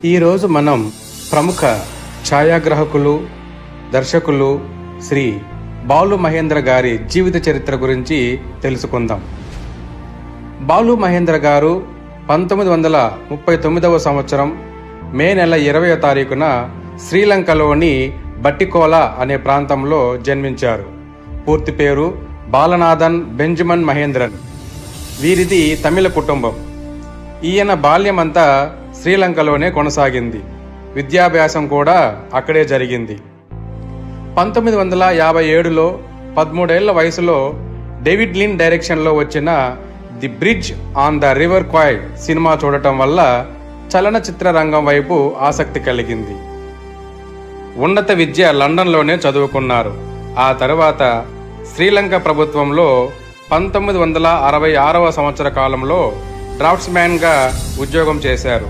ఈరోజు మనం ప్రముఖ ఛాయాగ్రాహకులు, దర్శకులు శ్రీ బాలు మహేంద్ర గారి జీవిత చరిత్ర గురించి తెలుసుకుందాం. బాలు మహేంద్ర గారు 1939వ సంవత్సరం మే నెల 20వ తారీఖున శ్రీలంకలోని బట్టికోల అనే ప్రాంతంలో జన్మించారు. పూర్తి పేరు బాలనాథన్ బెంజమిన్ మహేంద్రన్. వీరిది తమిళ కుటుంబం. ఈయన బాల్యమంతా శ్రీలంకలోనే కొనసాగింది. విద్యాభ్యాసం కూడా అక్కడే జరిగింది. 1957లో 13 ఏళ్ల వయసులో డేవిడ్ లిన్ డైరెక్షన్లో వచ్చిన the bridge on the river Kwai cinema చూడటం వల్ల చలనచిత్ర రంగం వైపు ఆసక్తి కలిగింది. ఉన్నత విద్య లండన్లోనే చదువుకున్నారు. ఆ తర్వాత శ్రీలంక ప్రభుత్వంలో 1966వ సంవత్సర కాలంలో డ్రాఫ్ట్స్మ్యాన్గా ఉద్యోగం చేశారు.